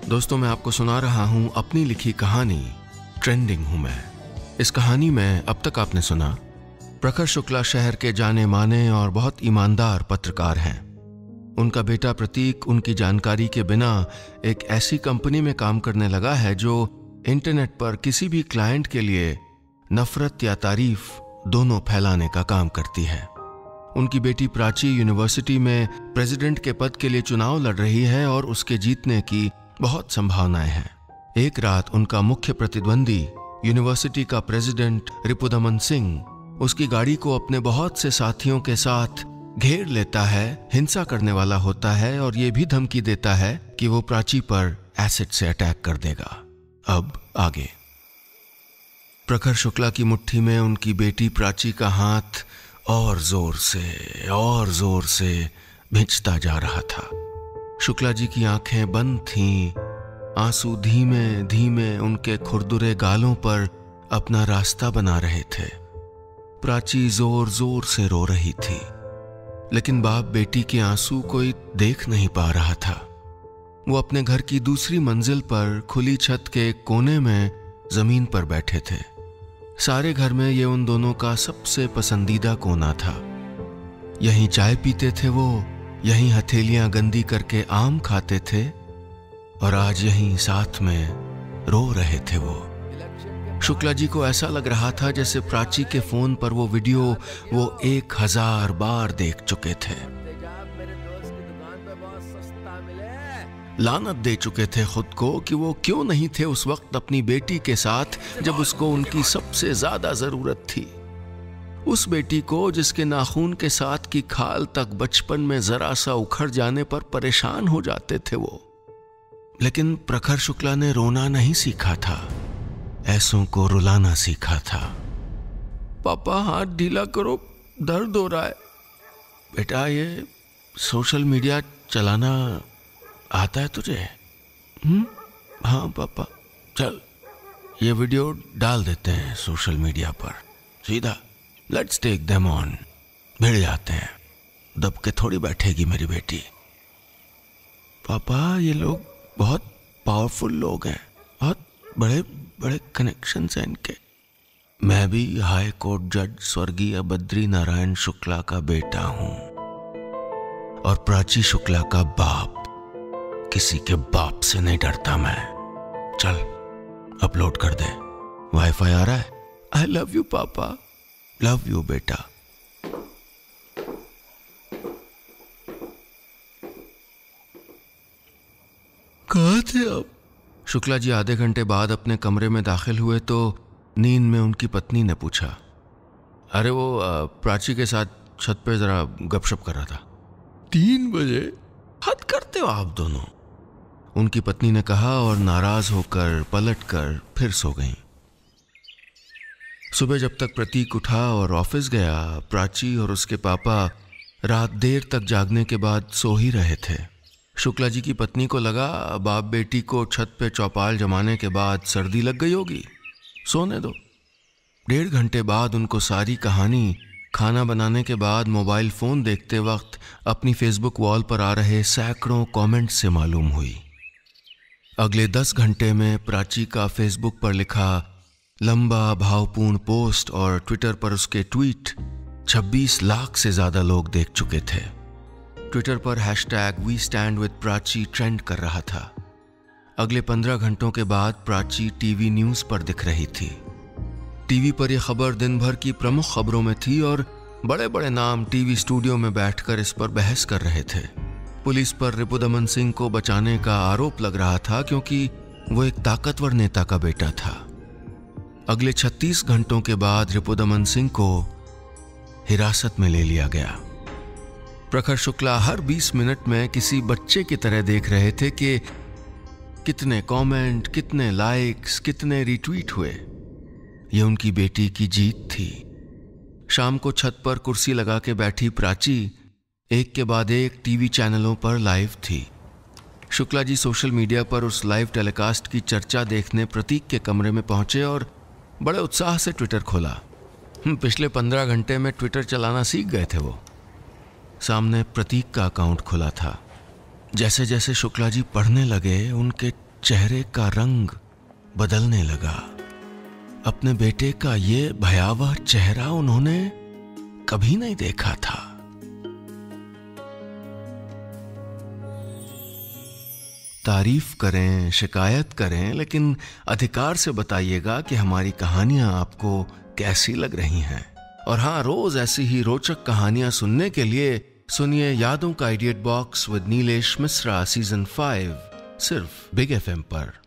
दोस्तों, मैं आपको सुना रहा हूं अपनी लिखी कहानी ट्रेंडिंग हूं मैं। इस कहानी में अब तक आपने सुना प्रखर शुक्ला शहर के जाने माने और बहुत ईमानदार पत्रकार हैं। उनका बेटा प्रतीक उनकी जानकारी के बिना एक ऐसी कंपनी में काम करने लगा है जो इंटरनेट पर किसी भी क्लाइंट के लिए नफरत या तारीफ दोनों फैलाने का काम करती है। उनकी बेटी प्राची यूनिवर्सिटी में प्रेसिडेंट के पद के लिए चुनाव लड़ रही है और उसके जीतने की बहुत संभावनाएं हैं। एक रात उनका मुख्य प्रतिद्वंदी यूनिवर्सिटी का प्रेसिडेंट रिपुदमन सिंह उसकी गाड़ी को अपने बहुत से साथियों के साथ घेर लेता है, हिंसा करने वाला होता है और ये भी धमकी देता है कि वो प्राची पर एसिड से अटैक कर देगा। अब आगे। प्रखर शुक्ला की मुट्ठी में उनकी बेटी प्राची का हाथ और जोर से भिंचता जा रहा था। शुक्ला जी की आंखें बंद थीं, आंसू धीमे धीमे उनके खुरदुरे गालों पर अपना रास्ता बना रहे थे। प्राची जोर जोर से रो रही थी, लेकिन बाप बेटी के आंसू कोई देख नहीं पा रहा था। वो अपने घर की दूसरी मंजिल पर खुली छत के एक कोने में जमीन पर बैठे थे। सारे घर में ये उन दोनों का सबसे पसंदीदा कोना था। यहीं चाय पीते थे वो, यहीं हथेलियां गंदी करके आम खाते थे और आज यहीं साथ में रो रहे थे वो। शुक्ला जी को ऐसा लग रहा था जैसे प्राची के फोन पर वो वीडियो वो 1000 बार देख चुके थे। लानत दे चुके थे खुद को कि वो क्यों नहीं थे उस वक्त अपनी बेटी के साथ जब उसको उनकी सबसे ज्यादा जरूरत थी। उस बेटी को जिसके नाखून के साथ की खाल तक बचपन में जरा सा उखड़ जाने पर परेशान हो जाते थे वो। लेकिन प्रखर शुक्ला ने रोना नहीं सीखा था, ऐसों को रुलाना सीखा था। पापा हाथ ढीला करो, दर्द हो रहा है। बेटा ये सोशल मीडिया चलाना आता है तुझे? हाँ पापा। चल ये वीडियो डाल देते हैं सोशल मीडिया पर सीधा। Let's take them on. भिड़ जाते हैं, दब के थोड़ी बैठेगी मेरी बेटी। पापा ये लोग बहुत पावरफुल लोग हैं, बहुत बड़े बड़े कनेक्शंस हैं इनके। मैं भी हाई कोर्ट जज स्वर्गीय बद्री नारायण शुक्ला का बेटा हूं और प्राची शुक्ला का बाप। किसी के बाप से नहीं डरता मैं। चल अपलोड कर दे, वाईफाई आ रहा है। आई लव यू पापा, लव यू बेटा। कहाँ थे आप? शुक्ला जी आधे घंटे बाद अपने कमरे में दाखिल हुए तो नींद में उनकी पत्नी ने पूछा, अरे वो प्राची के साथ छत पे जरा गपशप कर रहा था। 3 बजे? हद करते हो आप दोनों, उनकी पत्नी ने कहा और नाराज होकर पलटकर फिर सो गईं। सुबह जब तक प्रतीक उठा और ऑफिस गया, प्राची और उसके पापा रात देर तक जागने के बाद सो ही रहे थे। शुक्ला जी की पत्नी को लगा बाप बेटी को छत पे चौपाल जमाने के बाद सर्दी लग गई होगी, सोने दो। 1.5 घंटे बाद उनको सारी कहानी खाना बनाने के बाद मोबाइल फोन देखते वक्त अपनी फेसबुक वॉल पर आ रहे सैकड़ों कमेंट्स से मालूम हुई। अगले 10 घंटे में प्राची का फेसबुक पर लिखा लंबा भावपूर्ण पोस्ट और ट्विटर पर उसके ट्वीट 26 लाख से ज्यादा लोग देख चुके थे। ट्विटर पर #We Stand With Prachi trend कर रहा था। अगले 15 घंटों के बाद प्राची टीवी न्यूज पर दिख रही थी। टीवी पर यह खबर दिन भर की प्रमुख खबरों में थी और बड़े बड़े नाम टीवी स्टूडियो में बैठकर इस पर बहस कर रहे थे। पुलिस पर रिपुदमन सिंह को बचाने का आरोप लग रहा था क्योंकि वो एक ताकतवर नेता का बेटा था। अगले 36 घंटों के बाद रिपुदमन सिंह को हिरासत में ले लिया गया। प्रखर शुक्ला हर 20 मिनट में किसी बच्चे की तरह देख रहे थे कि कितने कमेंट, कितने लाइक्स, कितने रिट्वीट हुए। ये उनकी बेटी की जीत थी। शाम को छत पर कुर्सी लगा के बैठी प्राची एक के बाद एक टीवी चैनलों पर लाइव थी। शुक्ला जी सोशल मीडिया पर उस लाइव टेलीकास्ट की चर्चा देखने प्रतीक के कमरे में पहुंचे और बड़े उत्साह से ट्विटर खोला। पिछले 15 घंटे में ट्विटर चलाना सीख गए थे वो। सामने प्रतीक का अकाउंट खुला था। जैसे जैसे शुक्ला जी पढ़ने लगे उनके चेहरे का रंग बदलने लगा। अपने बेटे का ये भयावह चेहरा उन्होंने कभी नहीं देखा था। तारीफ करें, शिकायत करें, लेकिन अधिकार से बताइएगा कि हमारी कहानियां आपको कैसी लग रही हैं। और हाँ, रोज ऐसी ही रोचक कहानियां सुनने के लिए सुनिए यादों का idiot box with Nilesh Mishra season 5 सिर्फ बिग FM पर।